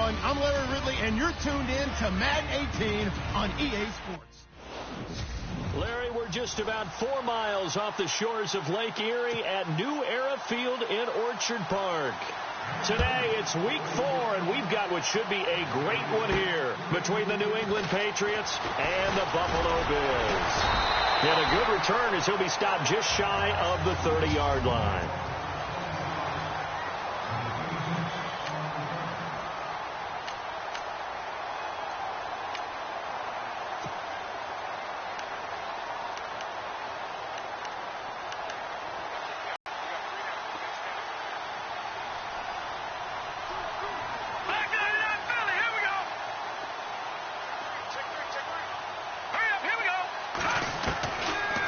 everyone. I'm Larry Ridley, and you're tuned in to Madden 18 on EA Sports. Larry, we're just about 4 miles off the shores of Lake Erie at New Era Field in Orchard Park. Today, it's week 4, and we've got what should be a great one here between the New England Patriots and the Buffalo Bills. And a good return as he'll be stopped just shy of the 30-yard line.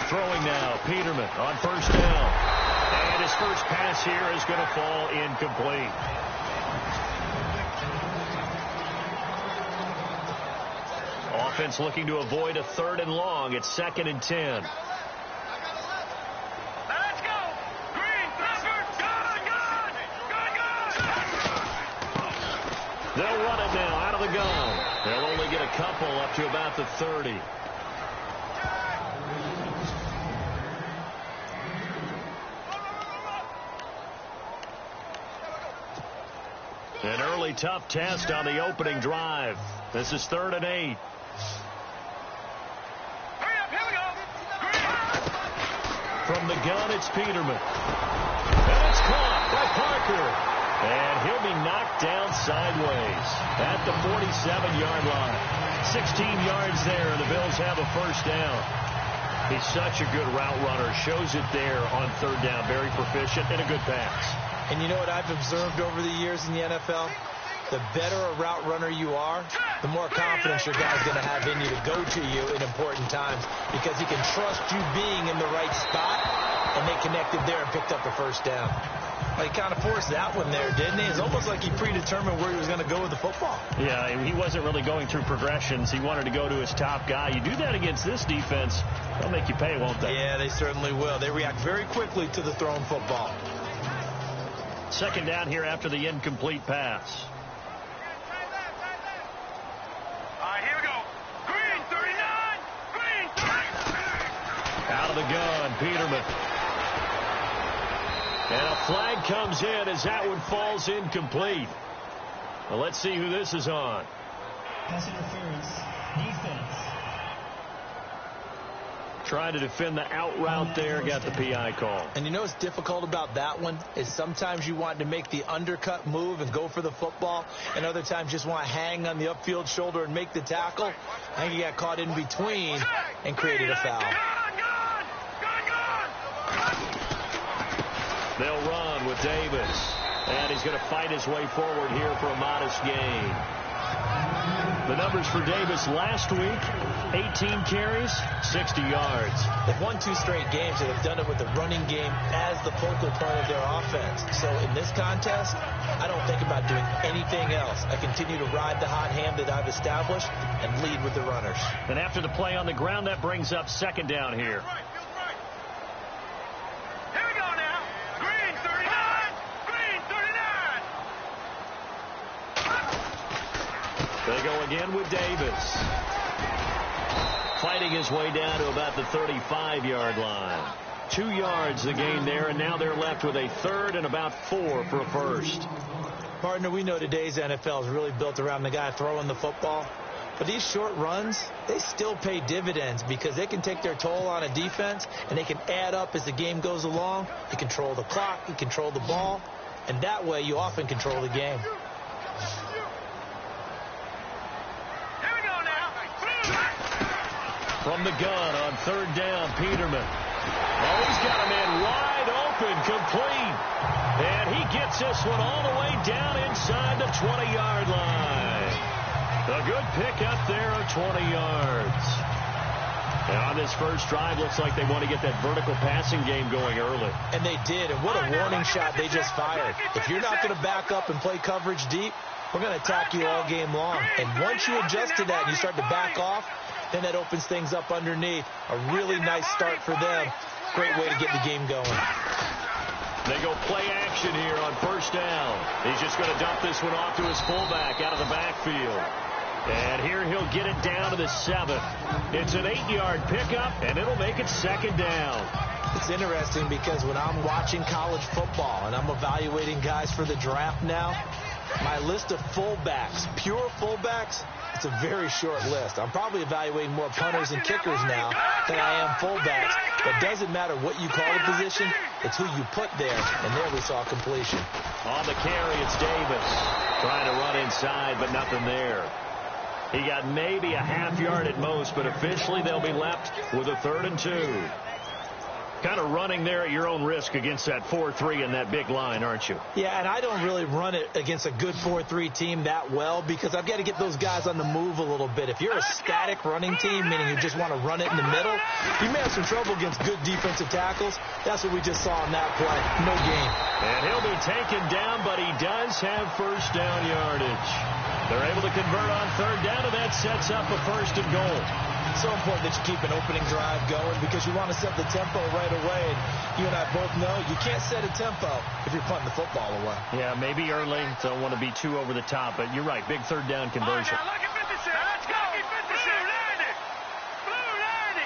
Throwing now, Peterman on first down. And his first pass here is going to fall incomplete. Offense looking to avoid a 3rd and long. It's 2nd and 10. Let's go! Green, go! They'll run it now out of the gun. They'll only get a couple up to about the 30. An early tough test on the opening drive. This is 3rd and 8. Hurry up, here we go. From the gun, it's Peterman. And it's caught by Parker. And he'll be knocked down sideways at the 47-yard line. 16 yards there, and the Bills have a first down. He's such a good route runner. Shows it there on 3rd down. Very proficient and a good pass. And you know what I've observed over the years in the NFL? The better a route runner you are, the more confidence your guy's going to have in you to go to you in important times because he can trust you being in the right spot, and they connected there and picked up the first down. Well, he kind of forced that one there, didn't he? It's almost like he predetermined where he was going to go with the football. Yeah, he wasn't really going through progressions. He wanted to go to his top guy. You do that against this defense, they'll make you pay, won't they? Yeah, they certainly will. They react very quickly to the thrown football. 2nd down here after the incomplete pass. All right, here we go. Green, 39. Green, 39. Out of the gun, Peterman. And a flag comes in as that one falls incomplete. Well, let's see who this is on. Pass interference, defense. Trying to defend the out route there, got the PI call. And you know what's difficult about that one is sometimes you want to make the undercut move and go for the football, and other times just want to hang on the upfield shoulder and make the tackle. I think he got caught in between and created a foul. They'll run with Davis, and he's going to fight his way forward here for a modest gain. The numbers for Davis last week, 18 carries, 60 yards. They've won 2 straight games, and they've done it with the running game as the focal point of their offense. So in this contest, I don't think about doing anything else. I continue to ride the hot hand that I've established and lead with the runners. And after the play on the ground, that brings up 2nd down here. Here we go now. Green, 39. Green, 39. They go again with Davis. Fighting his way down to about the 35-yard line. 2 yards the gain there, and now they're left with a 3rd and about 4 for a first. Partner, we know today's NFL is really built around the guy throwing the football. But these short runs, they still pay dividends because they can take their toll on a defense, and they can add up as the game goes along. You control the clock, you control the ball, and that way you often control the game. From the gun on 3rd down, Peterman. Oh, he's got a man wide open, complete. And he gets this one all the way down inside the 20-yard line. A good pick up there of 20 yards. And on this first drive, looks like they want to get that vertical passing game going early. And they did, and what a warning shot they just fired. If you're not going to back up and play coverage deep, we're going to attack you all game long. And once you adjust to that and you start to back off, then that opens things up underneath. A really nice start for them. Great way to get the game going. They go play action here on first down. He's just going to dump this one off to his fullback out of the backfield. And here he'll get it down to the 7. It's an 8-yard pickup, and it'll make it second down. It's interesting because when I'm watching college football and I'm evaluating guys for the draft now, my list of fullbacks, pure fullbacks, it's a very short list. I'm probably evaluating more punters and kickers now than I am fullbacks. It doesn't matter what you call the position, it's who you put there. And there we saw completion. On the carry, it's Davis. Trying to run inside, but nothing there. He got maybe a half-yard at most, but officially they'll be left with a 3rd and 2. Kind of running there at your own risk against that 4-3 and that big line, aren't you? Yeah, and I don't really run it against a good 4-3 team that well because I've got to get those guys on the move a little bit. If you're a static running team, meaning you just want to run it in the middle, you may have some trouble against good defensive tackles. That's what we just saw in that play. No gain. And he'll be taken down, but he does have first down yardage. They're able to convert on 3rd down, and that sets up a 1st and goal. It's so important that you keep an opening drive going because you want to set the tempo right away. And you and I both know you can't set a tempo if you're punting the football away. Yeah, maybe early. Don't want to be too over the top, but you're right. Big 3rd down conversion. All right, now, look at 56. Let's go. 56. Blue 90.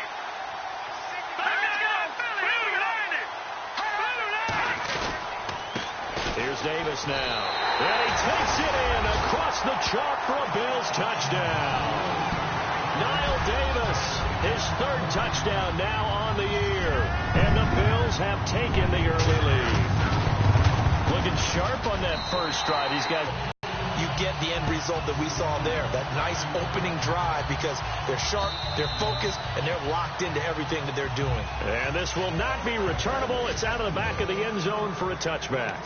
Let's go. Blue 90. Here's Davis now. And he takes it in across the chalk for a Bills touchdown. Niall Davis, his 3rd touchdown now on the year. And the Bills have taken the early lead. Looking sharp on that first drive. These guys. You get the end result that we saw there. That nice opening drive because they're sharp, they're focused, and they're locked into everything that they're doing. And this will not be returnable. It's out of the back of the end zone for a touchback.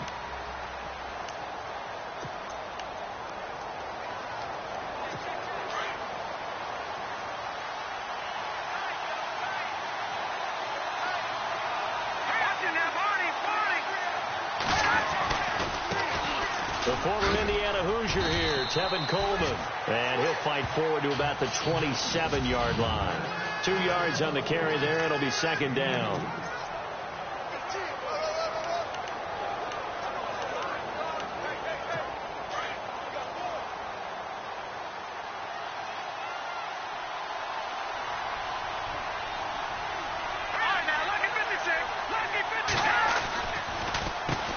The former Indiana Hoosier here, Tevin Coleman. And he'll fight forward to about the 27-yard line. 2 yards on the carry there. It'll be 2nd down.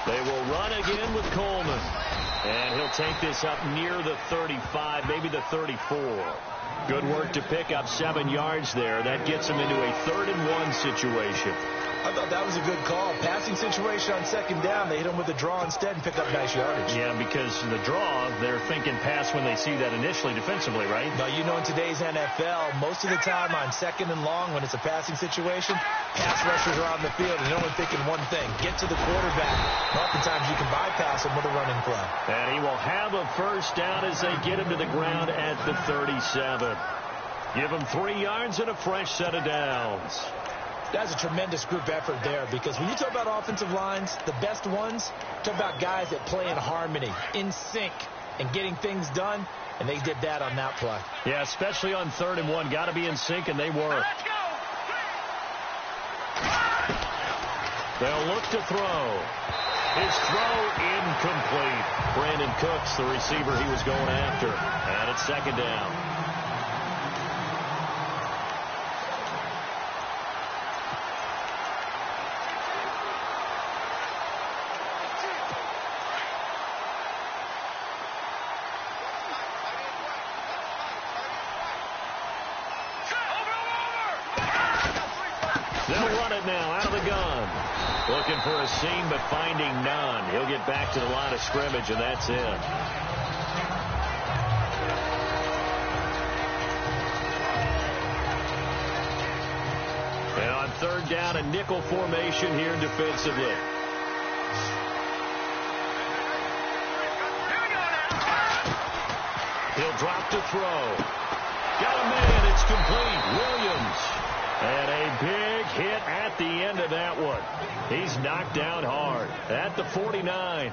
They will run again with Coleman. And he'll take this up near the 35, maybe the 34. Good work to pick up 7 yards there. That gets him into a 3rd and 1 situation. I thought that was a good call. Passing situation on 2nd down. They hit him with a draw instead and pick up nice yardage. Yeah, because the draw, they're thinking pass when they see that initially defensively, right? No, you know in today's NFL, most of the time on 2nd and long when it's a passing situation, pass rushers are on the field and they're only thinking one thing, get to the quarterback. And oftentimes you can bypass him with a running play. And he will have a first down as they get him to the ground at the 37. Give him 3 yards and a fresh set of downs. That's a tremendous group effort there because when you talk about offensive lines, the best ones, talk about guys that play in harmony, in sync, and getting things done, and they did that on that play. Yeah, especially on 3rd and 1. Got to be in sync, and they were. They'll look to throw. His throw incomplete. Brandon Cooks, the receiver he was going after. And it's 2nd down. They'll run it now out of the gun. Looking for a seam, but finding none. He'll get back to the line of scrimmage, and that's it. And on 3rd down, a nickel formation here defensively. He'll drop to throw. Got a man. It's complete. Williams. And a big hit at the end of that one. He's knocked down hard at the 49.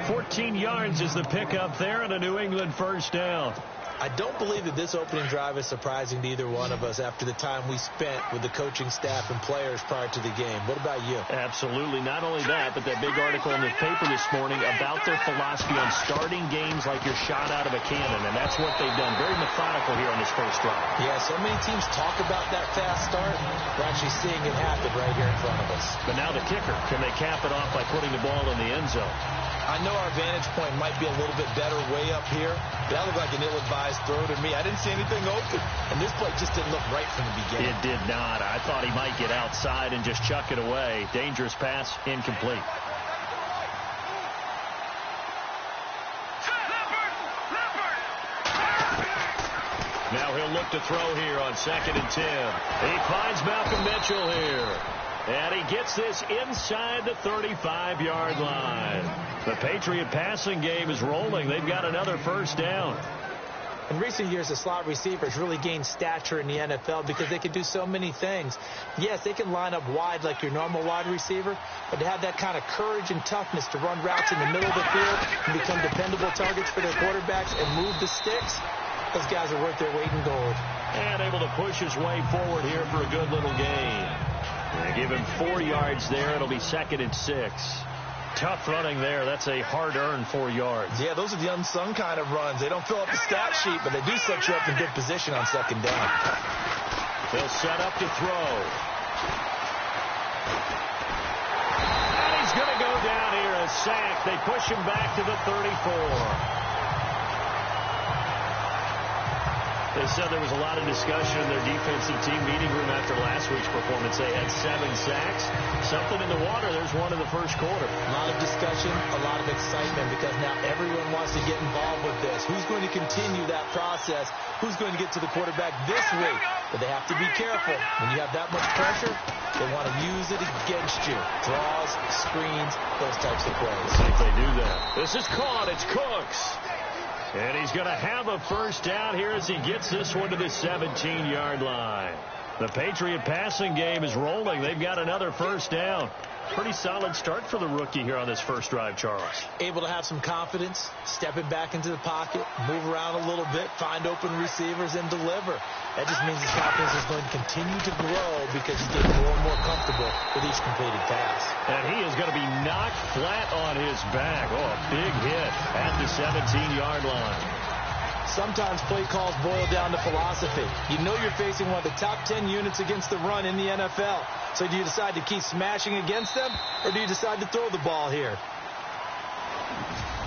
14 yards is the pickup there and a New England first down. I don't believe that this opening drive is surprising to either one of us after the time we spent with the coaching staff and players prior to the game. What about you? Absolutely. Not only that, but that big article in the paper this morning about their philosophy on starting games like you're shot out of a cannon, and that's what they've done. Very methodical here on this first drive. Yeah, so many teams talk about that fast start. We're actually seeing it happen right here in front of us. But now the kicker. Can they cap it off by putting the ball in the end zone? I know our vantage point might be a little bit better way up here. That looked like an ill-advised throw to me. I didn't see anything open. And this play just didn't look right from the beginning. It did not. I thought he might get outside and just chuck it away. Dangerous pass, incomplete. Now he'll look to throw here on 2nd and 10. He finds Malcolm Mitchell here. And he gets this inside the 35-yard line. The Patriot passing game is rolling. They've got another first down. In recent years, the slot receivers really gained stature in the NFL because they can do so many things. Yes, they can line up wide like your normal wide receiver, but to have that kind of courage and toughness to run routes in the middle of the field and become dependable targets for their quarterbacks and move the sticks, those guys are worth their weight in gold. And able to push his way forward here for a good little gain. They give him 4 yards there. It'll be 2nd and 6. Tough running there. That's a hard-earned 4 yards. Yeah, those are the unsung kind of runs. They don't fill up the stat sheet, but they do set you up in good position on 2nd down. They'll set up to throw. And he's going to go down here, a sack. They push him back to the 34. They said there was a lot of discussion in their defensive team meeting room after last week's performance. They had 7 sacks. Something in the water. There's one in the first quarter. A lot of discussion, a lot of excitement because now everyone wants to get involved with this. Who's going to continue that process? Who's going to get to the quarterback this week? But they have to be careful. When you have that much pressure, they want to use it against you. Draws, screens, those types of plays. I think they do that. This is caught. It's Cooks. And he's going to have a first down here as he gets this one to the 17-yard line. The Patriot passing game is rolling. They've got another first down. Pretty solid start for the rookie here on this first drive, Charles. Able to have some confidence, stepping back into the pocket, move around a little bit, find open receivers, and deliver. That just means his confidence is going to continue to grow because he's getting more and more comfortable with each completed pass. And he is going to be knocked flat on his back. Oh, a big hit at the 17-yard line. Sometimes play calls boil down to philosophy. You know you're facing one of the top 10 units against the run in the NFL. So do you decide to keep smashing against them, or do you decide to throw the ball here?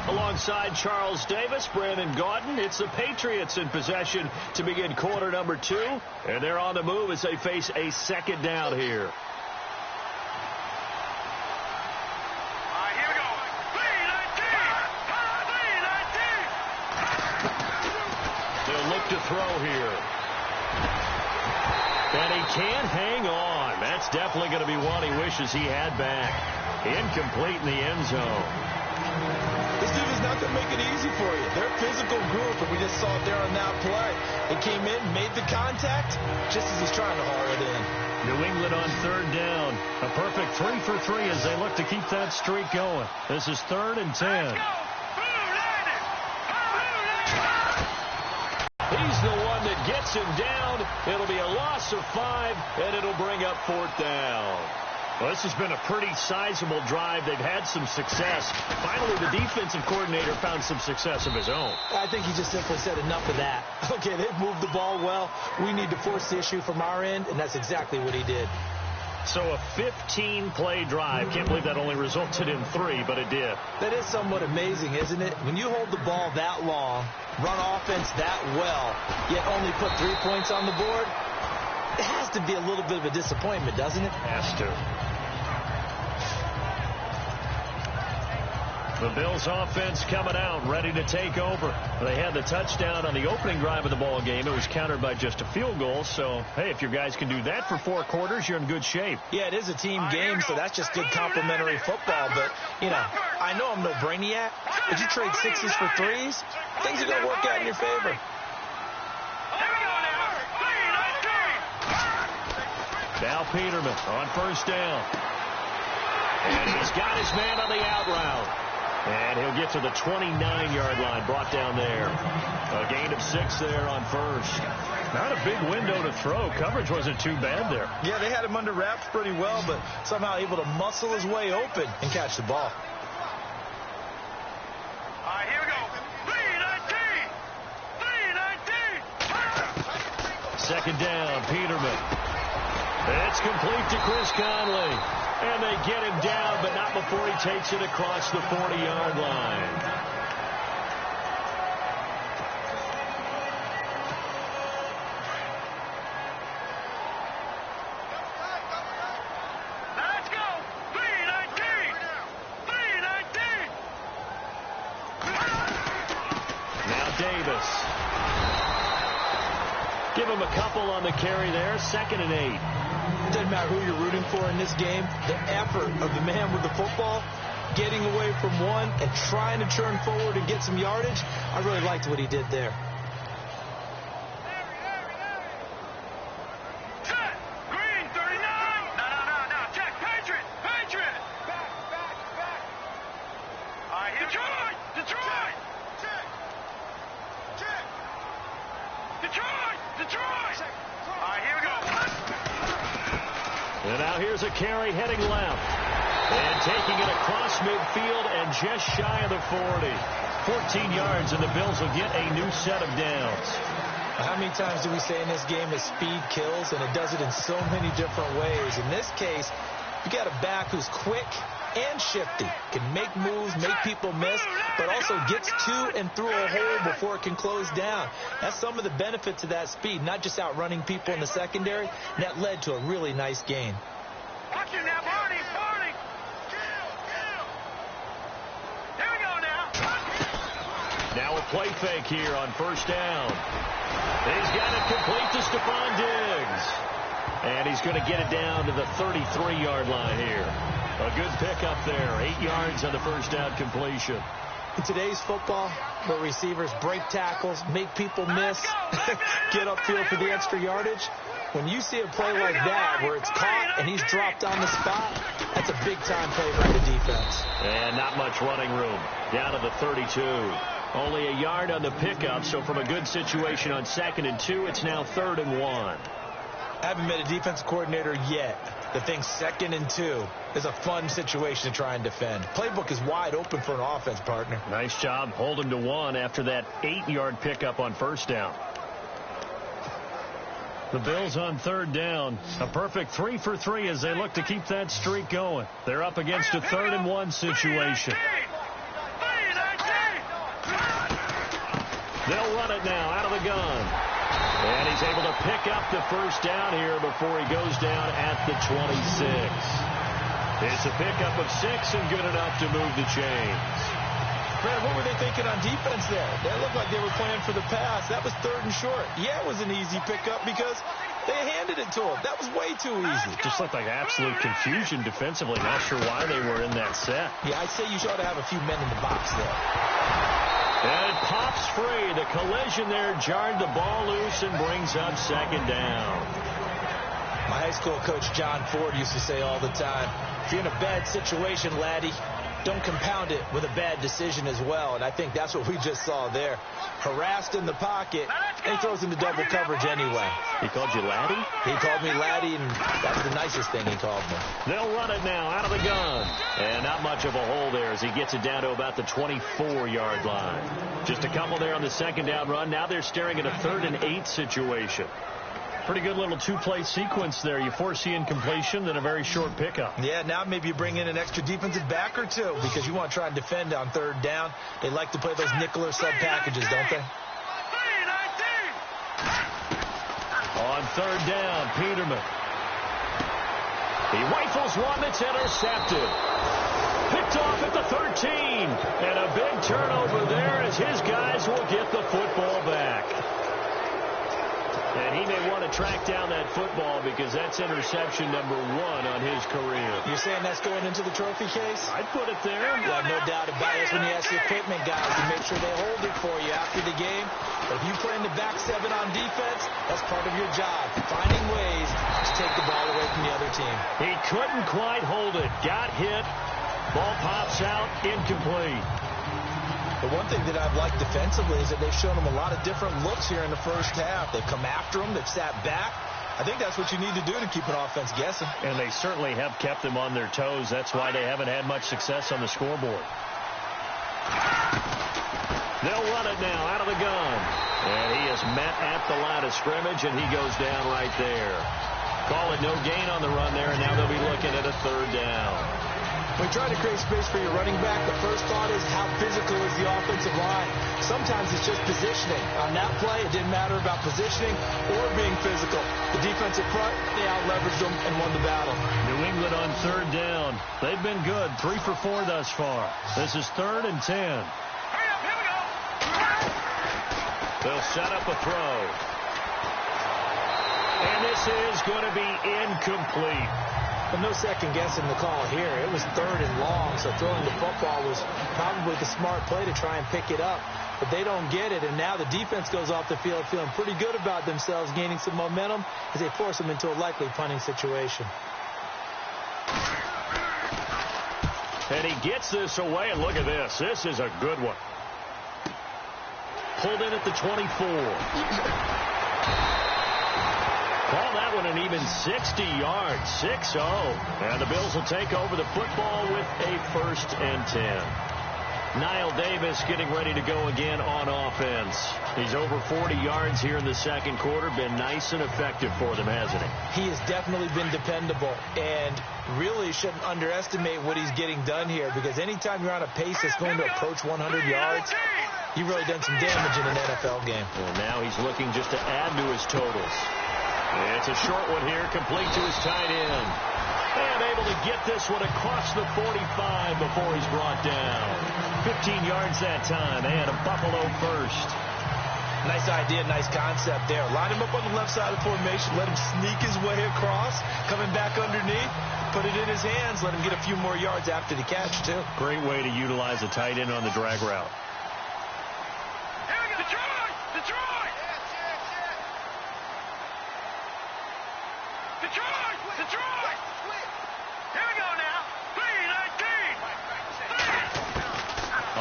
Alongside Charles Davis, Brandon Gaudin, it's the Patriots in possession to begin quarter number 2. And they're on the move as they face a 2nd down here. To throw here. And he can't hang on. That's definitely going to be one he wishes he had back. Incomplete in the end zone. This dude is not going to make it easy for you. They're a physical group, and we just saw it there on that play. They came in, made the contact, just as he's trying to haul it in. New England on 3rd down. A perfect 3 for 3 as they look to keep that streak going. This is 3rd and 10. He's the one that gets him down. It'll be a loss of 5, and it'll bring up 4th down. Well, this has been a pretty sizable drive. They've had some success. Finally, the defensive coordinator found some success of his own. I think he just simply said enough of that. Okay, they've moved the ball well. We need to force the issue from our end, and that's exactly what he did. So a 15-play drive. Can't believe that only resulted in 3, but it did. That is somewhat amazing, isn't it? When you hold the ball that long, run offense that well, yet only put 3 points on the board, it has to be a little bit of a disappointment, doesn't it? Has to. The Bills offense coming out, ready to take over. They had the touchdown on the opening drive of the ball game. It was countered by just a field goal. So, hey, if your guys can do that for 4 quarters, you're in good shape. Yeah, it is a team game, so that's just good complimentary football. But, you know, I know I'm no brainiac, but you trade 6s for 3s, things are going to work out in your favor. Now Peterman on 1st down. And he's got his man on the out route. And he'll get to the 29-yard line, brought down there. A gain of 6 there on first. Not a big window to throw. Coverage wasn't too bad there. Yeah, they had him under wraps pretty well, but somehow able to muscle his way open and catch the ball. All right, here we go. 3-19. Second down, Peterman. It's complete to Chris Conley. And they get him down, but not before he takes it across the 40-yard line. Let's go. 3-19. Now Davis. Give him a couple on the carry there. 2nd and 8. It doesn't matter who you're rooting for in this game. The effort of the man with the football, getting away from one and trying to turn forward and get some yardage, I really liked what he did there. Check. Green, 39. No. Check. Patriot. Back. All right, here Detroit. Detroit. All right, here we go. And now here's a carry heading left. And taking it across midfield and just shy of the 40. 14 yards, and the Bills will get a new set of downs. How many times do we say in this game that speed kills, and it does it in so many different ways? In this case, you got a back who's quick and shifty, can make moves, make people miss, but also gets to and through a hole before it can close down. That's some of the benefits of that speed, not just outrunning people in the secondary. And that led to a really nice gain. Watch it now, Barney. Here we go now. Now a play fake here on first down. He's got it complete to Stephon Diggs. And he's going to get it down to the 33-yard line here. A good pickup there. 8 yards on the first down completion. In today's football, where receivers break tackles, make people miss, get upfield for the extra yardage, when you see a play like that where it's caught and he's dropped on the spot, that's a big-time play by the defense. And not much running room. Down to the 32. Only a yard on the pickup, so from a good situation on 2nd and 2, it's now 3rd and 1. I haven't met a defense coordinator yet that thinks 2nd and 2 is a fun situation to try and defend. Playbook is wide open for an offense, partner. Nice job holding to 1 after that 8-yard pickup on first down. The Bills on 3rd down. A perfect 3 for 3 as they look to keep that streak going. They're up against a 3rd and 1 situation. They'll run it now out of the gun. And he's able to pick up the first down here before he goes down at the 26. It's a pickup of 6 and good enough to move the chains. Fred, what were they thinking on defense there? They looked like they were playing for the pass. That was 3rd and short. Yeah, it was an easy pickup because they handed it to him. That was way too easy. Just looked like absolute confusion defensively. Not sure why they were in that set. Yeah, I'd say you ought to have a few men in the box there. And it pops free. The collision there jarred the ball loose and brings up 2nd down. My high school coach, John Ford, used to say all the time, if you're in a bad situation, laddie, don't compound it with a bad decision as well. And I think that's what we just saw there. Harassed in the pocket, and he throws into double coverage anyway. He called you laddie? He called me laddie, and that's the nicest thing he called me. They'll run it now out of the gun. And not much of a hole there as he gets it down to about the 24-yard line. Just a couple there on the 2nd down run. Now they're staring at a 3rd and 8 situation. Pretty good little 2-play sequence there. You foresee incompletion, then a very short pickup. Yeah, now maybe you bring in an extra defensive back or two because you want to try and defend on 3rd down. They like to play those nickel or sub packages, don't they? On 3rd down, Peterman. He rifles one that's intercepted. Picked off at the 13. And a big turnover there as his guys will get the football back. And he may want to track down that football because that's interception number 1 on his career. You're saying that's going into the trophy case? I'd put it there. Yeah, no doubt about it. That's when you ask the equipment guys to make sure they hold it for you after the game. But if you play in the back 7 on defense, that's part of your job. Finding ways to take the ball away from the other team. He couldn't quite hold it. Got hit. Ball pops out, incomplete. The one thing that I've liked defensively is that they've shown them a lot of different looks here in the first half. They've come after them. They've sat back. I think that's what you need to do to keep an offense guessing. And they certainly have kept them on their toes. That's why they haven't had much success on the scoreboard. They'll run it now out of the gun. And he is met at the line of scrimmage, and he goes down right there. Call it no gain on the run there, and now they'll be looking at a third down. When you try to create space for your running back, the first thought is how physical is the offensive line. Sometimes it's just positioning. On that play, it didn't matter about positioning or being physical. The defensive front, they out-leveraged them and won the battle. New England on third down. They've been good. 3 for 4 thus far. This is 3rd and 10. Hurry up, here we go. They'll set up a throw. And this is going to be incomplete. But no second guessing the call here. It was 3rd and long, so throwing the football was probably the smart play to try and pick it up. But they don't get it, and now the defense goes off the field feeling pretty good about themselves, gaining some momentum as they force them into a likely punting situation. And he gets this away, and look at this. This is a good one. Pulled in at the 24. Call that one an even 60 yards, 6-0. And the Bills will take over the football with a 1st and 10. Niall Davis getting ready to go again on offense. He's over 40 yards here in the second quarter. Been nice and effective for them, hasn't he? He has definitely been dependable, and really shouldn't underestimate what he's getting done here, because anytime you're on a pace that's going to approach 100 yards, you've really done some damage in an NFL game. And now he's looking just to add to his totals. It's a short one here, complete to his tight end. And able to get this one across the 45 before he's brought down. 15 yards that time, and a Buffalo first. Nice idea, nice concept there. Line him up on the left side of the formation, let him sneak his way across, coming back underneath, put it in his hands, let him get a few more yards after the catch, too. Great way to utilize a tight end on the drag route. Here we go. Detroit! Detroit! Detroit! Detroit! Here we go now. 3-19.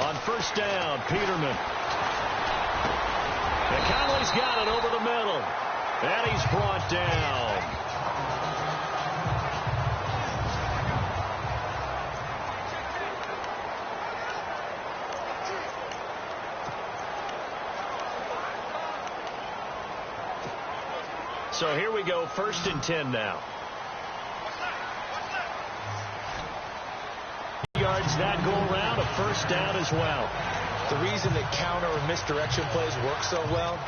On first down, Peterman. And Canalé's got it over the middle. And he's brought down. So here we go, 1st and 10 now. Yards that go around, a first down as well. The reason that counter or misdirection plays work so well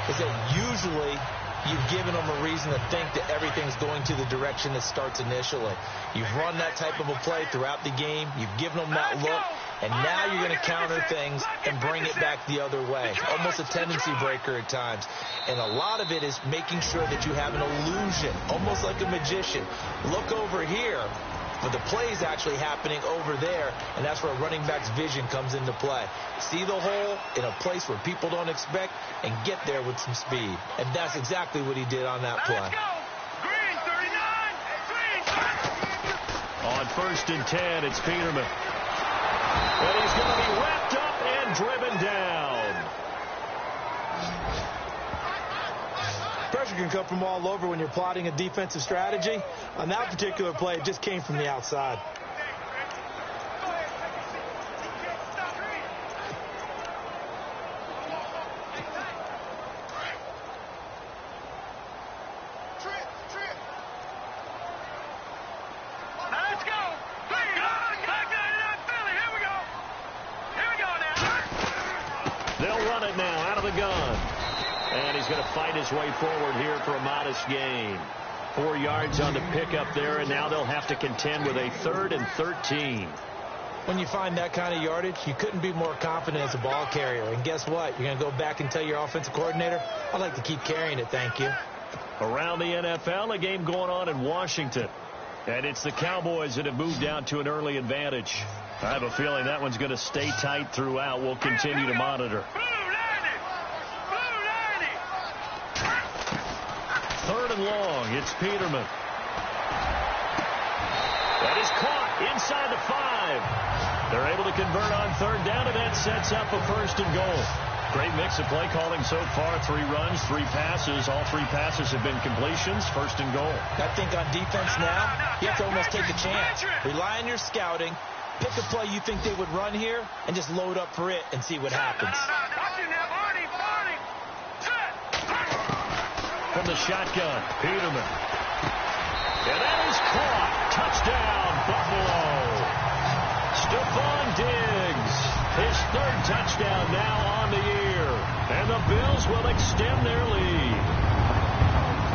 is that usually you've given them a reason to think that everything's going to the direction that starts initially. You've run that type of a play throughout the game. You've given them that look. And now you're going to counter things and bring it back the other way. It's almost a tendency breaker at times. And a lot of it is making sure that you have an illusion, almost like a magician. Look over here, but the play is actually happening over there, and that's where a running back's vision comes into play. See the hole in a place where people don't expect and get there with some speed. And that's exactly what he did on that play. Let's go. Green 39. Green. On 1st and 10, it's Peterman. And he's going to be wrapped up and driven down. Pressure can come from all over when you're plotting a defensive strategy. On that particular play, it just came from the outside. Let's go. They'll run it now out of the gun. And he's going to fight his way forward here for a modest gain. 4 yards on the pickup there, and now they'll have to contend with a 3rd and 13. When you find that kind of yardage, you couldn't be more confident as a ball carrier. And guess what? You're going to go back and tell your offensive coordinator, I'd like to keep carrying it, thank you. Around the NFL, a game going on in Washington. And it's the Cowboys that have moved down to an early advantage. I have a feeling that one's going to stay tight throughout. We'll continue to monitor. 3rd and long. It's Peterman. That is caught inside the 5. They're able to convert on third down, and that sets up a first and goal. Great mix of play calling so far. 3 runs, 3 passes. All 3 passes have been completions. First and goal. I think on defense now, you have to almost take a chance. Rely on your scouting. Pick a play you think they would run here and just load up for it and see what happens. From the shotgun, Peterman. And that is caught. Touchdown, Buffalo. Stephon Diggs. His 3rd touchdown now on the year. And the Bills will extend their lead.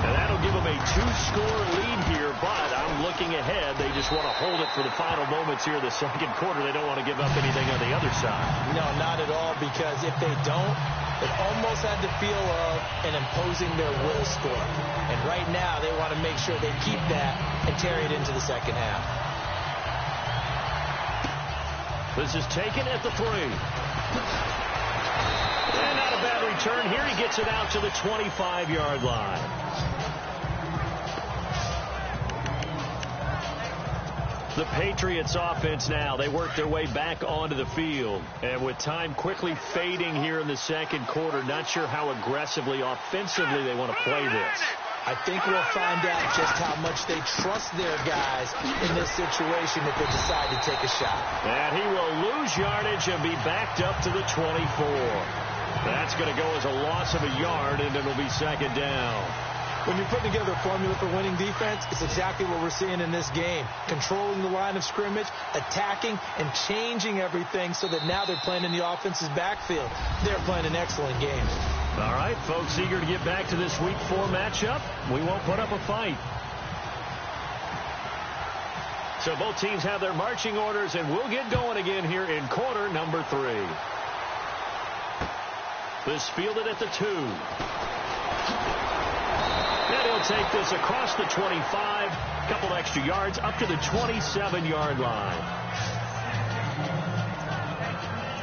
And that'll give them a 2-score lead here, but I'm looking ahead. They just want to hold it for the final moments here of the second quarter. They don't want to give up anything on the other side. No, not at all, because if they don't, it almost had the feel of an imposing their will score. And right now, they want to make sure they keep that and carry it into the second half. This is taken at the 3. And not a bad return here. He gets it out to the 25-yard line. The Patriots offense now. They work their way back onto the field. And with time quickly fading here in the second quarter, not sure how aggressively, offensively they want to play this. I think we'll find out just how much they trust their guys in this situation if they decide to take a shot. And he will lose yardage and be backed up to the 24. That's going to go as a loss of a yard, and it'll be second down. When you're putting together a formula for winning defense, it's exactly what we're seeing in this game. Controlling the line of scrimmage, attacking, and changing everything so that now they're playing in the offense's backfield. They're playing an excellent game. All right, folks, eager to get back to this Week 4 matchup. We won't put up a fight. So both teams have their marching orders, and we'll get going again here in quarter number 3. This fielded at the 2. And he'll take this across the 25, a couple extra yards, up to the 27-yard line.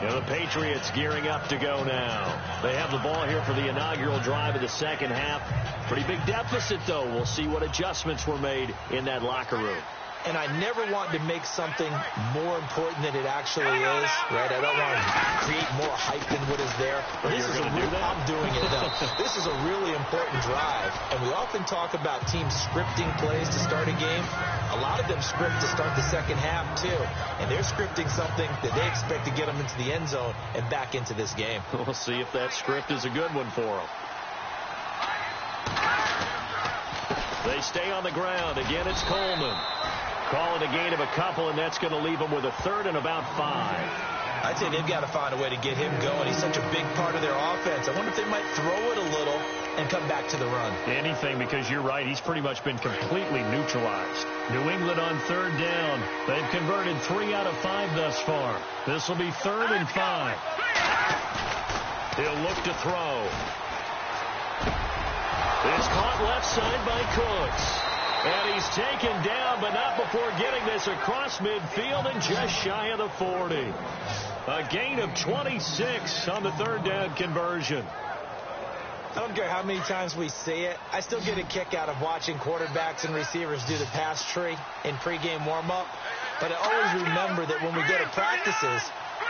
And the Patriots gearing up to go now. They have the ball here for the inaugural drive of the second half. Pretty big deficit, though. We'll see what adjustments were made in that locker room. And I never want to make something more important than it actually is, right? I don't want to create more hype than what is there. But this is I'm doing it, though. This is a really important drive. And we often talk about teams scripting plays to start a game. A lot of them script to start the second half, too. And they're scripting something that they expect to get them into the end zone and back into this game. We'll see if that script is a good one for them. They stay on the ground. Again, it's Coleman. Calling a gain of a couple, and that's going to leave them with a 3rd and about 5. I'd say they've got to find a way to get him going. He's such a big part of their offense. I wonder if they might throw it a little and come back to the run. Anything, because you're right. He's pretty much been completely neutralized. New England on 3rd down. They've converted 3 out of 5 thus far. This will be 3rd and 5. He'll look to throw. It's caught left side by Cooks. And he's taken down, but not before getting this across midfield and just shy of the 40. A gain of 26 on the 3rd down conversion. I don't care how many times we say it. I still get a kick out of watching quarterbacks and receivers do the pass tree in pregame warm-up. But I always remember that when we go to practices,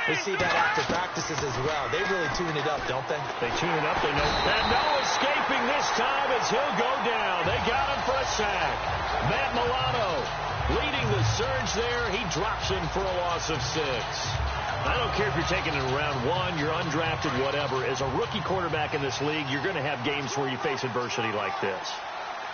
we see that after practices as well. They really tune it up, don't they? They tune it up. They know. And no escaping this time as he'll go down. They got him for a sack. Matt Milano leading the surge there. He drops him for a loss of 6. I don't care if you're taking it in round 1, you're undrafted, whatever. As a rookie quarterback in this league, you're going to have games where you face adversity like this.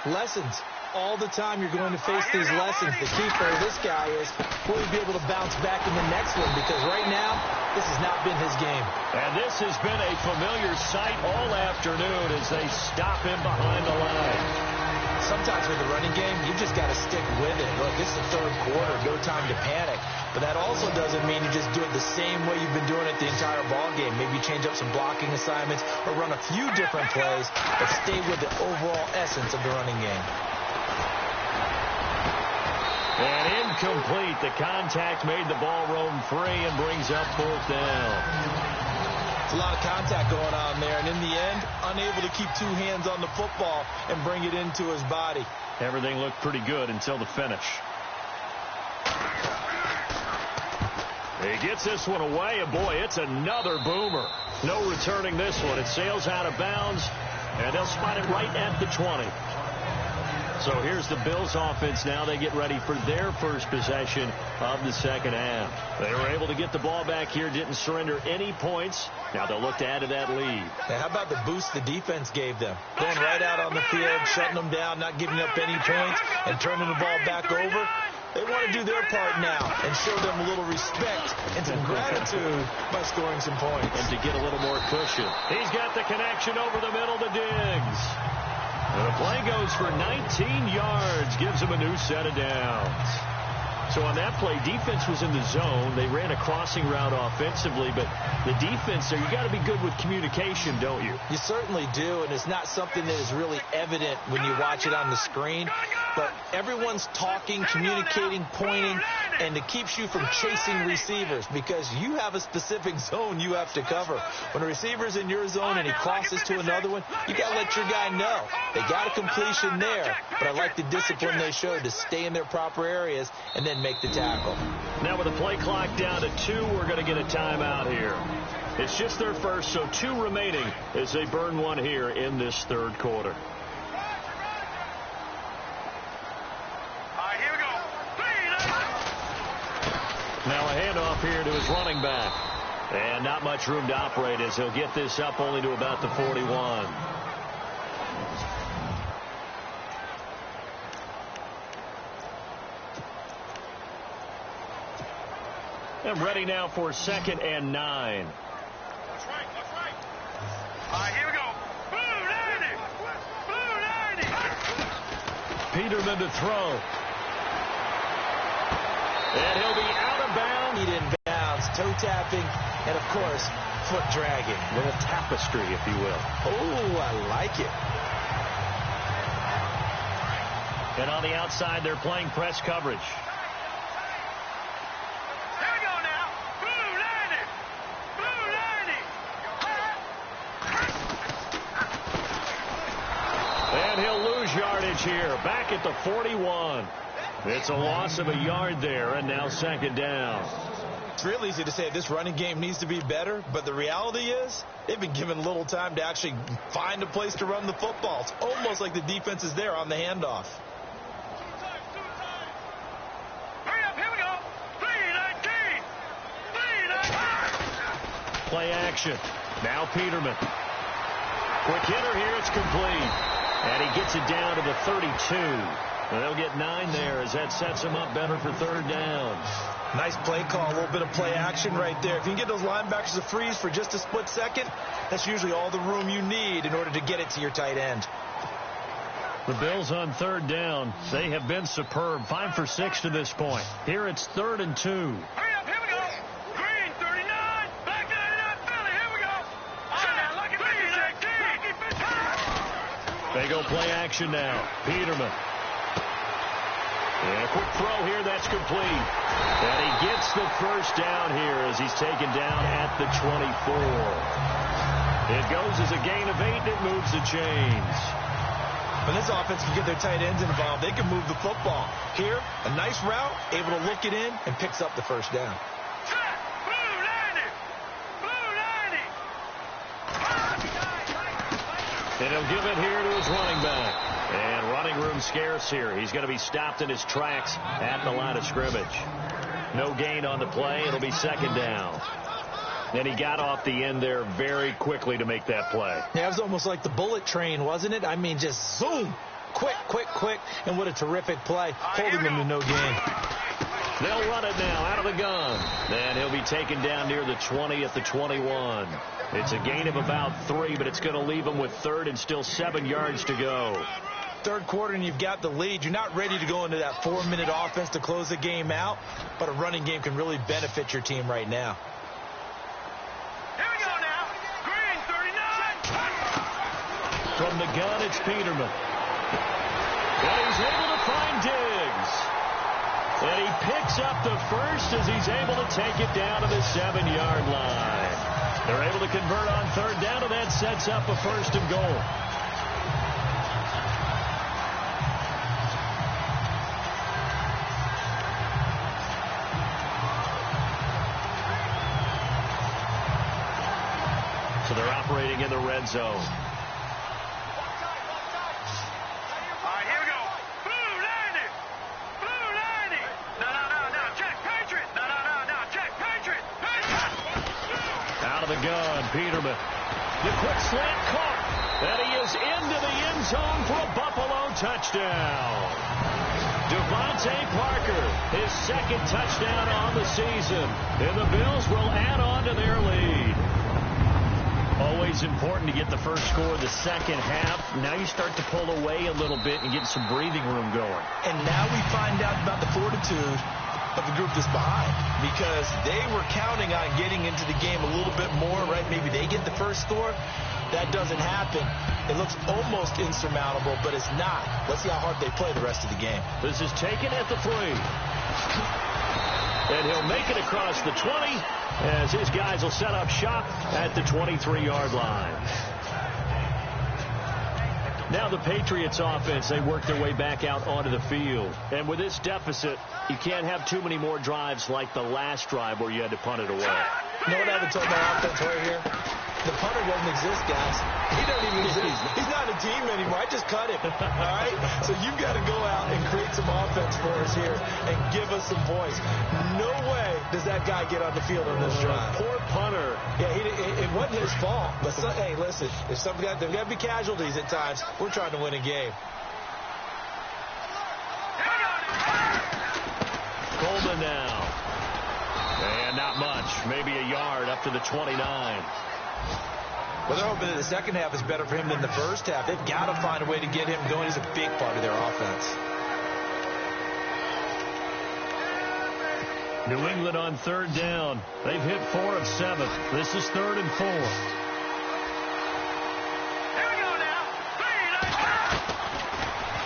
Lessons. All the time you're going to face these lessons. The key for this guy is will he be able to bounce back in the next one, because right now this has not been his game. And this has been a familiar sight all afternoon as they stop him behind the line. Sometimes with the running game, you just got to stick with it. Look, it's the 3rd quarter, no time to panic. But that also doesn't mean you just do it the same way you've been doing it the entire ball game. Maybe change up some blocking assignments or run a few different plays, but stay with the overall essence of the running game. And incomplete. The contact made the ball roam free and brings up 4th down. It's a lot of contact going on there, and in the end, unable to keep 2 hands on the football and bring it into his body. Everything looked pretty good until the finish. He gets this one away, and boy, it's another boomer. No returning this one. It sails out of bounds, and they'll spot it right at the 20. So here's the Bills offense now. They get ready for their first possession of the second half. They were able to get the ball back here, didn't surrender any points. Now they'll look to add to that lead. Now, how about the boost the defense gave them? Going right out on the field, shutting them down, not giving up any points, and turning the ball back over. They want to do their part now and show them a little respect and some gratitude by scoring some points. And to get a little more cushion. He's got the connection over the middle to Diggs. And the play goes for 19 yards, gives him a new set of downs. So on that play, defense was in the zone. They ran a crossing route offensively, but the defense there, you got to be good with communication, don't you? You certainly do, and it's not something that is really evident when you watch it on the screen. But everyone's talking, communicating, pointing, and it keeps you from chasing receivers because you have a specific zone you have to cover. When a receiver's in your zone and he crosses to another one, you got to let your guy know. They got a completion there, but I like the discipline they showed to stay in their proper areas and then make the tackle. Now with the play clock down to 2, we're going to get a timeout here. It's just their first, so 2 remaining as they burn one here in this third quarter. Now a handoff here to his running back. And not much room to operate as he'll get this up only to about the 41. And ready now for 2nd and 9. That's right. All right, here we go. Blue 90. Peterman to throw. And he'll be out of bounds. Feet in bounds, toe tapping, and of course, foot dragging. A little tapestry, if you will. Oh, I like it. And on the outside, they're playing press coverage. Here we go now. Blue 90. And he'll lose yardage here. Back at the 41. It's a loss of a yard there, and now 2nd down. It's real easy to say this running game needs to be better, but the reality is they've been given little time to actually find a place to run the football. It's almost like the defense is there on the handoff. Hurry up, here we go. 319. Play action. Now Peterman. Quick hitter here. It's complete. And he gets it down to the 32. And they'll get 9 there as that sets them up better for 3rd down. Nice play call, a little bit of play action right there. If you can get those linebackers to freeze for just a split second, that's usually all the room you need in order to get it to your tight end. The Bills on 3rd down. They have been superb. 5 for 6 to this point. Here it's 3rd and 2. Hurry up, here we go. Green 39. Back 99 Philly, here we go. All right, now, lucky 50. They go play action now. Peterman. And a quick throw here, that's complete. And he gets the first down here as he's taken down at the 24. It goes as a gain of 8, and it moves the chains. When this offense can get their tight ends involved, they can move the football. Here, a nice route, able to look it in, and picks up the first down. And he'll give it here to his running back. And running room scarce here. He's going to be stopped in his tracks at the line of scrimmage. No gain on the play. It'll be 2nd down. And he got off the end there very quickly to make that play. Yeah, it was almost like the bullet train, wasn't it? I mean, just zoom. Quick, quick, quick. And what a terrific play. Holding them to no gain. They'll run it now out of the gun. And he'll be taken down near the 20 at the 21. It's a gain of about 3, but it's going to leave him with 3rd and still 7 yards to go. 3rd quarter and you've got the lead. You're not ready to go into that 4-minute offense to close the game out, but a running game can really benefit your team right now. Here we go now. Green 39. From the gun, it's Peterman. And he's able to find Diggs. And he picks up the first as he's able to take it down to the 7-yard line. They're able to convert on 3rd down, and that sets up a 1st and goal. operating in the red zone. All right, here we go. Blue landing. Blue landing. No. Check, Patriots. No. Check, Patriots. Out of the gun, Peterman. The quick slant caught. And he is into the end zone for a Buffalo touchdown. Devontae Parker, his second touchdown on the season. And the Bills will add on to their lead. Always important to get the first score the second half. Now you start to pull away a little bit and get some breathing room going. And now we find out about the fortitude of the group that's behind, because they were counting on getting into the game a little bit more, right? Maybe they get the first score. That doesn't happen. It looks almost insurmountable, but it's not. Let's see how hard they play the rest of the game. This is taken at the 3. And he'll make it across the 20 as his guys will set up shop at the 23-yard line. Now the Patriots offense, they work their way back out onto the field. And with this deficit, you can't have too many more drives like the last drive where you had to punt it away. You know what I would tell my offense right here? The punter doesn't exist, guys. He doesn't even exist. He's not a team anymore. I just cut him. All right? So you've got to go out and create some offense for us here and give us some points. No way does that guy get on the field on this drive. Poor punter. Yeah, it wasn't his fault. But hey, listen, if there's got to be casualties at times. We're trying to win a game. Coleman now. And not much. Maybe a yard up to the 29. Well, they're hoping that the second half is better for him than the first half. They've got to find a way to get him going. He's a big part of their offense. New England on third down. They've hit 4 of 7. This is 3rd and 4.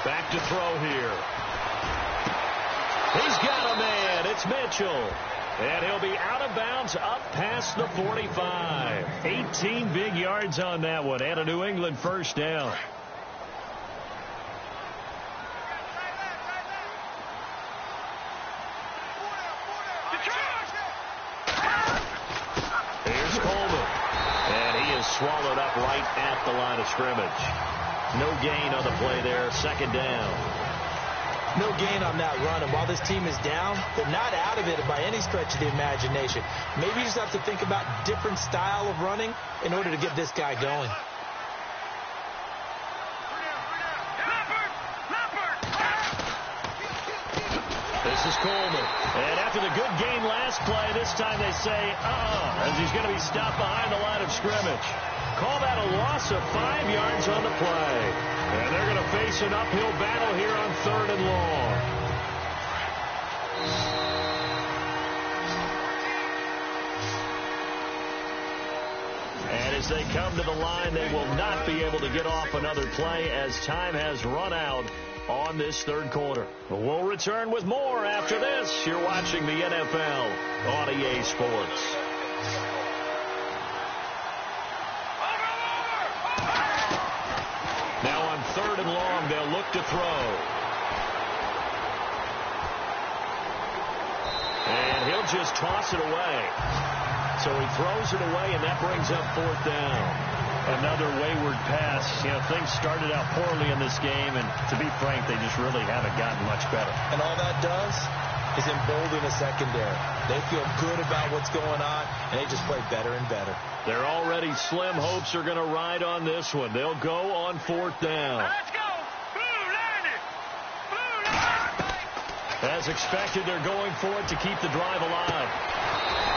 Back to throw here. He's got a man. It's Mitchell. And he'll be out of bounds up past the 45. 18 big yards on that one. And a New England first down. Here's Coleman. And he is swallowed up right at the line of scrimmage. No gain on the play there. Second down. No gain on that run, and while this team is down, they're not out of it by any stretch of the imagination. Maybe you just have to think about different style of running in order to get this guy going. This is Coleman. And after the good game last play, this time they say, as he's going to be stopped behind the line of scrimmage. Call that a loss of 5 yards on the play. And they're going to face an uphill battle here on 3rd and long. And as they come to the line, they will not be able to get off another play as time has run out on this 3rd quarter. We'll return with more after this. You're watching the NFL on EA Sports. Now on 3rd and long, they'll look to throw. And he'll just toss it away. So he throws it away, and that brings up 4th down. Another wayward pass. You know, things started out poorly in this game, and to be frank, they just really haven't gotten much better. And all that does is embolden a secondary. They feel good about what's going on, and they just play better and better. They're already slim hopes are going to ride on this one. They'll go on 4th down. Let's go! Blue landing! Blue landing! As expected, they're going for it to keep the drive alive.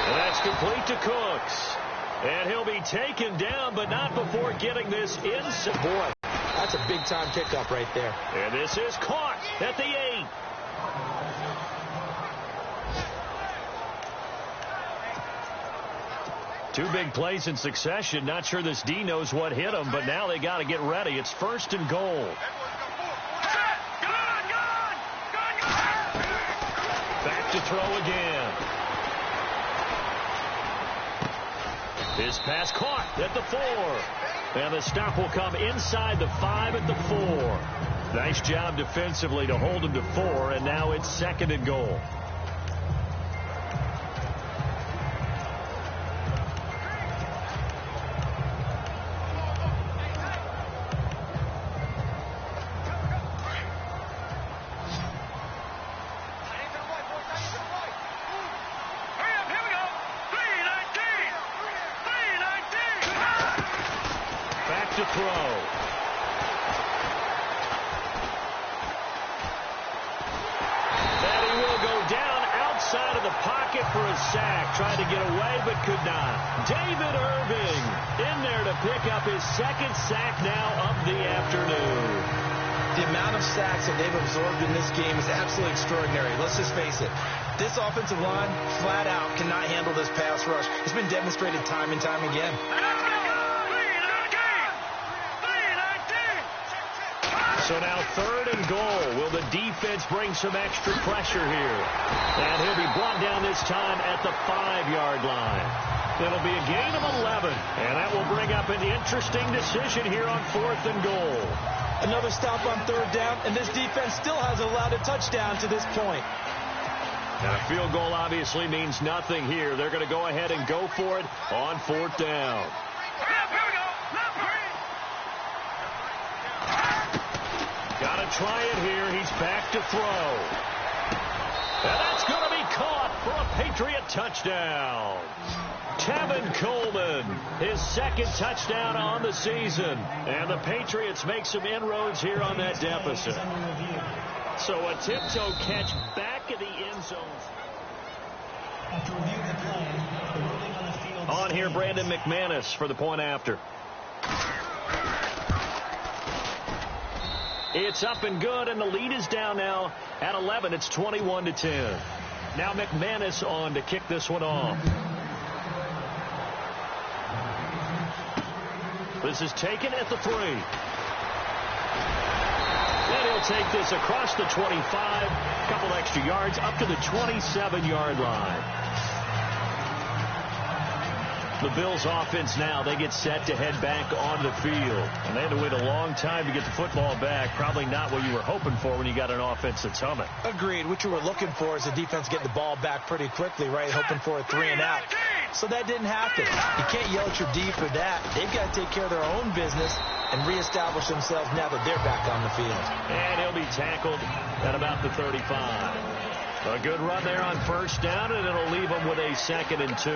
And that's complete to Cooks. And he'll be taken down, but not before getting this inside. Boy, that's a big-time pickup right there. And this is caught at the 8. Two big plays in succession. Not sure this D knows what hit him, but now they got to get ready. It's 1st and goal. Back to throw again. His pass caught at the 4. And the stop will come inside the 5 at the 4. Nice job defensively to hold him to 4, and now it's 2nd and goal. throw. And he will go down outside of the pocket for a sack. Tried to get away, but could not. David Irving in there to pick up his second sack now of the afternoon. The amount of sacks that they've absorbed in this game is absolutely extraordinary. Let's just face it. This offensive line, flat out, cannot handle this pass rush. It's been demonstrated time and time again. So now 3rd and goal. Will the defense bring some extra pressure here? And he'll be brought down this time at the 5-yard line. It'll be a gain of 11. And that will bring up an interesting decision here on 4th and goal. Another stop on 3rd down, and this defense still hasn't allowed a touchdown to this point. Now, a field goal obviously means nothing here. They're going to go ahead and go for it on 4th down. Got to try it here. He's back to throw. And that's going to be caught for a Patriot touchdown. Tevin Coleman, his second touchdown on the season. And the Patriots make some inroads here on that deficit. So a tiptoe catch back in the end zone. After review of the play, the ruling on the field. On here, Brandon McManus for the point after. It's up and good, and the lead is down now at 11. It's 21-10. Now McManus on to kick this one off. This is taken at the 3. And he'll take this across the 25. A couple extra yards up to the 27-yard line. The Bills offense now, they get set to head back on the field. And they had to wait a long time to get the football back. Probably not what you were hoping for when you got an offense that's humming. Agreed. What you were looking for is the defense get the ball back pretty quickly, right? Hoping for a 3 and out. So that didn't happen. You can't yell at your D for that. They've got to take care of their own business and reestablish themselves now that they're back on the field. And he'll be tackled at about the 35. A good run there on 1st down, and it'll leave them with a 2nd and 2.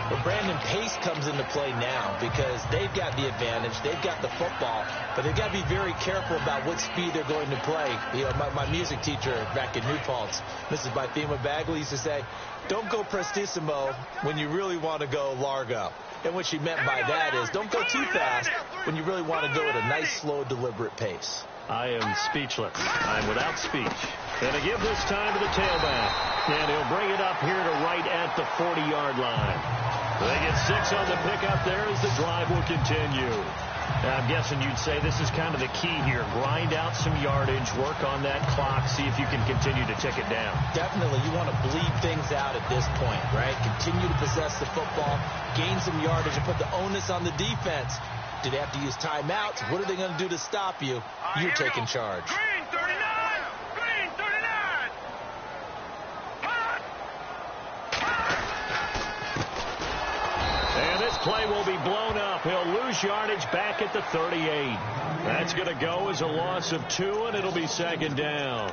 But Brandon, pace comes into play now because they've got the advantage. They've got the football, but they've got to be very careful about what speed they're going to play. You know, my music teacher back in New Paltz, Mrs. Bythema Bagley, used to say, don't go prestissimo when you really want to go largo. And what she meant by that is don't go too fast when you really want to go at a nice, slow, deliberate pace. I am speechless. I'm without speech. And to give this time to the tailback. And he'll bring it up here to right at the 40-yard line. They get 6 on the pickup there as the drive will continue. Now, I'm guessing you'd say this is kind of the key here. Grind out some yardage, work on that clock, see if you can continue to tick it down. Definitely. You want to bleed things out at this point, right? Continue to possess the football, gain some yardage, and put the onus on the defense. Do they have to use timeouts? What are they going to do to stop you? You're taking charge. Green 39! Green 39! And this play will be blown up. He'll lose yardage back at the 38. That's going to go as a loss of 2, and it'll be 2nd down.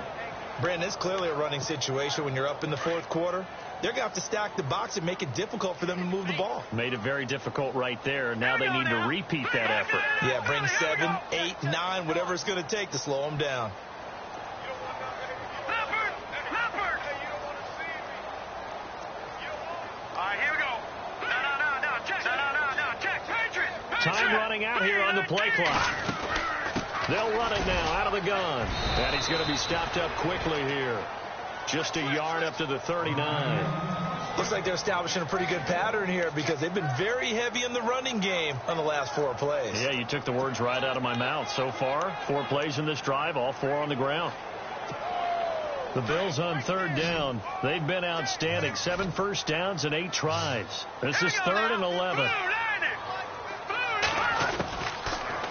Brandon, it's clearly a running situation when you're up in the 4th quarter. They're going to have to stack the box and make it difficult for them to move the ball. Made it very difficult right there. Now they need to repeat that effort. Yeah, bring 7, 8, 9, whatever it's going to take to slow them down. Time running out here on the play clock. They'll run it now out of the gun. And he's going to be stopped up quickly here. Just a yard up to the 39. Looks like they're establishing a pretty good pattern here because they've been very heavy in the running game on the last 4 plays. Yeah, you took the words right out of my mouth. So far, 4 plays in this drive, all 4 on the ground. The Bills on 3rd down. They've been outstanding. 7 first downs and 8 tries. This is 3rd and 11.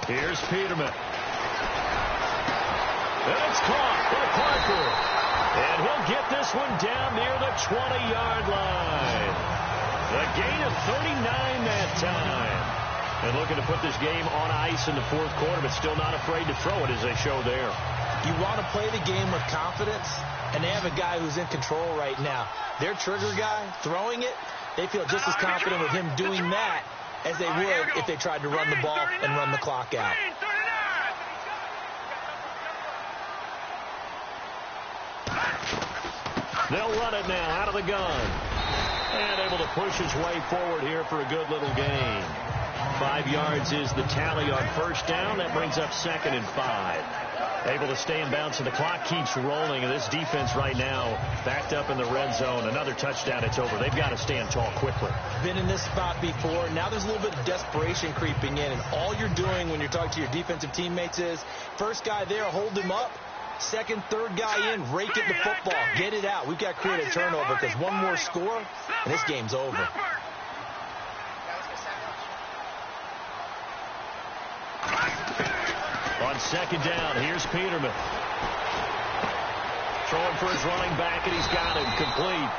Here's Peterman. And it's caught by Parker. And he'll get this one down near the 20-yard line. A gain of 39 that time. And looking to put this game on ice in the 4th quarter, but still not afraid to throw it as they show there. You want to play the game with confidence, and they have a guy who's in control right now. Their trigger guy, throwing it, they feel just as confident with him doing that as they would if they tried to run the ball and run the clock out. They'll run it now out of the gun. And able to push his way forward here for a good little gain. 5 yards is the tally on first down. That brings up 2nd and 5. Able to stay in bounds, and the clock keeps rolling. And this defense right now backed up in the red zone. Another touchdown, it's over. They've got to stand tall quickly. Been in this spot before. Now there's a little bit of desperation creeping in. And all you're doing when you're talking to your defensive teammates is, first guy there, hold him up. Second, third guy in, rake at the football. Get it out. We've got to create a turnover because one more score, and this game's over. On second down, here's Peterman. Throwing for his running back, and he's got him complete.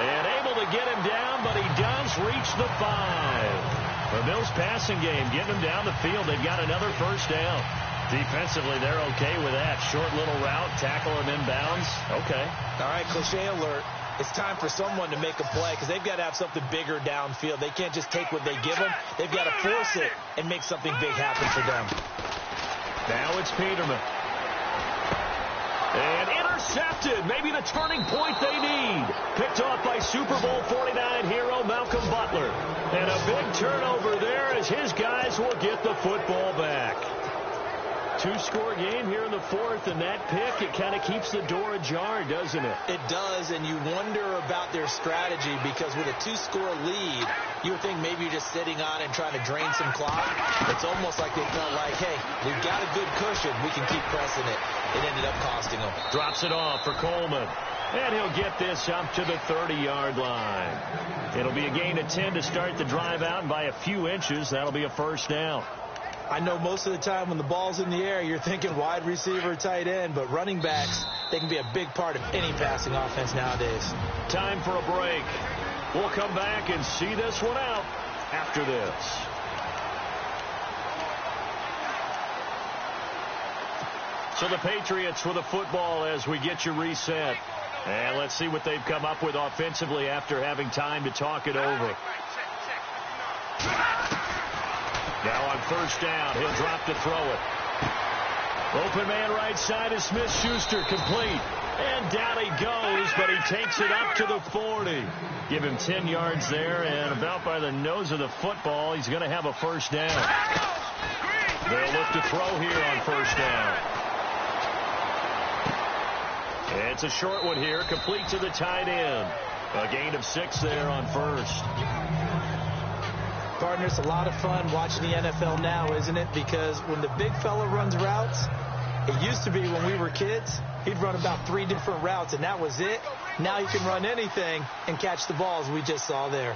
And able to get him down, but he does reach the 5. The Bills passing game, getting him down the field. They've got another first down. Defensively, they're okay with that. Short little route, tackle him inbounds. Okay. All right, cliche alert. It's time for someone to make a play because they've got to have something bigger downfield. They can't just take what they give them. They've got to force it and make something big happen for them. Now it's Peterman. And intercepted. Maybe the turning point they need. Picked off by Super Bowl 49 hero Malcolm Butler. And a big turnover there as his guys will get the football back. 2-score game here in the 4th, and that pick, it kind of keeps the door ajar, doesn't it? It does, and you wonder about their strategy because with a 2-score lead, you would think maybe you're just sitting on and trying to drain some clock. It's almost like they felt like, hey, we've got a good cushion. We can keep pressing it. It ended up costing them. Drops it off for Coleman. And he'll get this up to the 30-yard line. It'll be a gain of 10 to start the drive out, and by a few inches, that'll be a first down. I know most of the time when the ball's in the air, you're thinking wide receiver, tight end, but running backs, they can be a big part of any passing offense nowadays. Time for a break. We'll come back and see this one out after this. So the Patriots with the football as we get you reset. And let's see what they've come up with offensively after having time to talk it over. Now on first down, he'll drop to throw it. Open man right side is Smith-Schuster, complete. And down he goes, but he takes it up to the 40. Give him 10 yards there, and about by the nose of the football, he's going to have a first down. They'll look to throw here on first down. It's a short one here, complete to the tight end. A gain of 6 there on first. Partner, it's a lot of fun watching the NFL now, isn't it? Because when the big fella runs routes, it used to be when we were kids, he'd run about 3 different routes, and that was it. Now he can run anything and catch the balls we just saw there.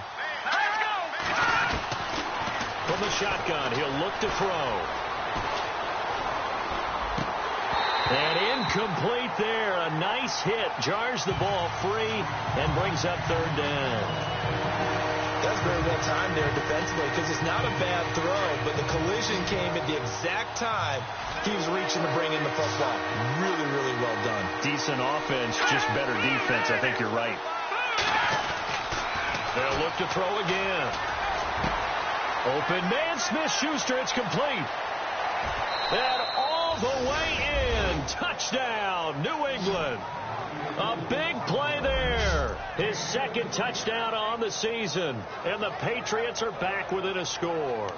From the shotgun, he'll look to throw. And incomplete there. A nice hit. Jars the ball free and brings up third down. That's very well timed there defensively because it's not a bad throw, but the collision came at the exact time he was reaching to bring in the football. Really, really well done. Decent offense, just better defense. I think you're right. They'll look to throw again. Open man, Smith-Schuster. It's complete. And all the way in. Touchdown, New England. A big play there. His second touchdown on the season. And the Patriots are back within a score.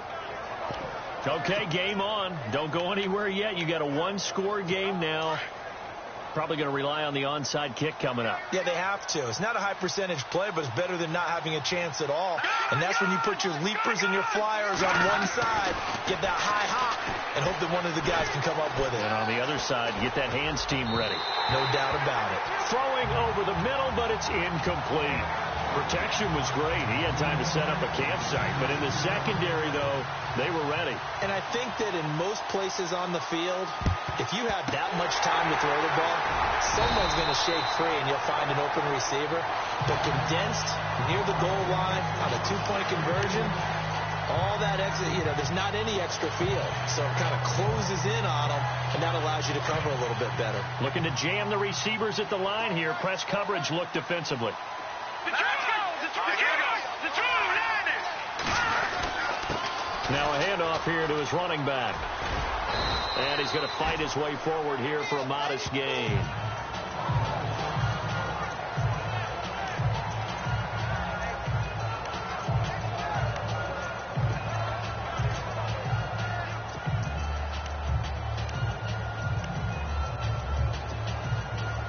Okay, game on. Don't go anywhere yet. You got a 1-score game now. Probably going to rely on the onside kick coming up. Yeah, they have to. It's not a high percentage play, but it's better than not having a chance at all. And that's when you put your leapers and your flyers on one side, get that high hop, and hope that one of the guys can come up with it. And on the other side, get that hands team ready. No doubt about it. Throwing over the middle, but it's incomplete. Protection was great. He had time to set up a campsite. But in the secondary, though, they were ready. And I think that in most places on the field, if you have that much time to throw the ball, someone's going to shake free and you'll find an open receiver. But condensed near the goal line on a 2-point conversion, all that extra, there's not any extra field. So it kind of closes in on them, and that allows you to cover a little bit better. Looking to jam the receivers at the line here. Press coverage look defensively. Now a handoff here to his running back. And he's going to fight his way forward here for a modest gain.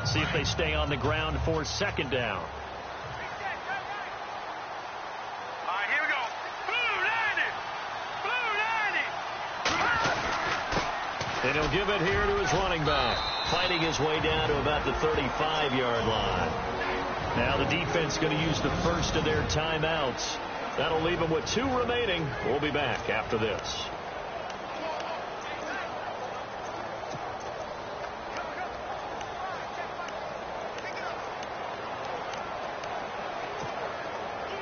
See if they stay on the ground for second down. And he'll give it here to his running back, fighting his way down to about the 35-yard line. Now the defense going to use the first of their timeouts. That'll leave them with 2 remaining. We'll be back after this.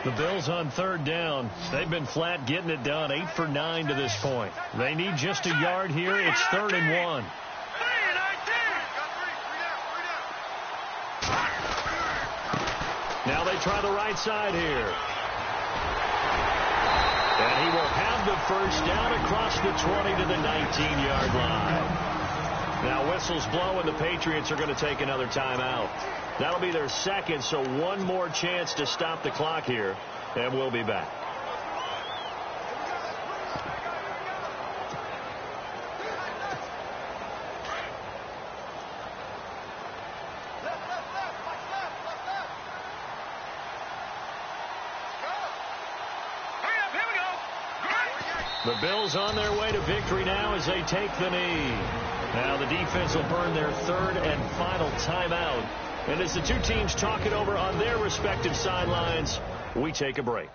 The Bills on third down. They've been flat getting it done. 8 for 9 to this point. They need just a yard here. It's 3rd and 1. Now they try the right side here. And he will have the first down across the 20 to the 19-yard line. Now whistles blow and the Patriots are going to take another timeout. That'll be their second, so one more chance to stop the clock here, and we'll be back. The Bills on their way to victory now as they take the knee. Now the defense will burn their 3rd and final timeout. And as the two teams talk it over on their respective sidelines, we take a break.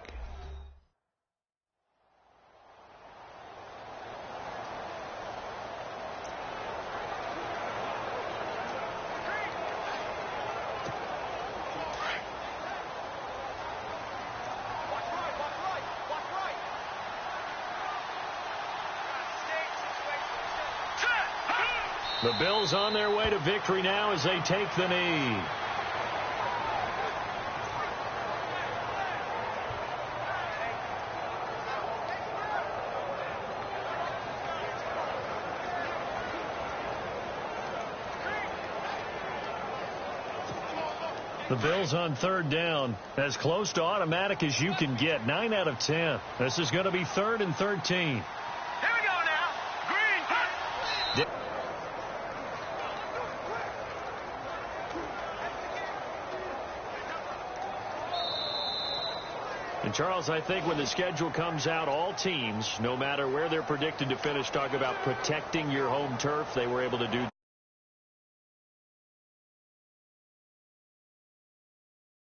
The Bills on their way to victory now as they take the knee. The Bills on third down, as close to automatic as you can get. 9 out of 10. This is going to be 3rd and 13. And Charles, I think when the schedule comes out, all teams, no matter where they're predicted to finish, talk about protecting your home turf. They were able to do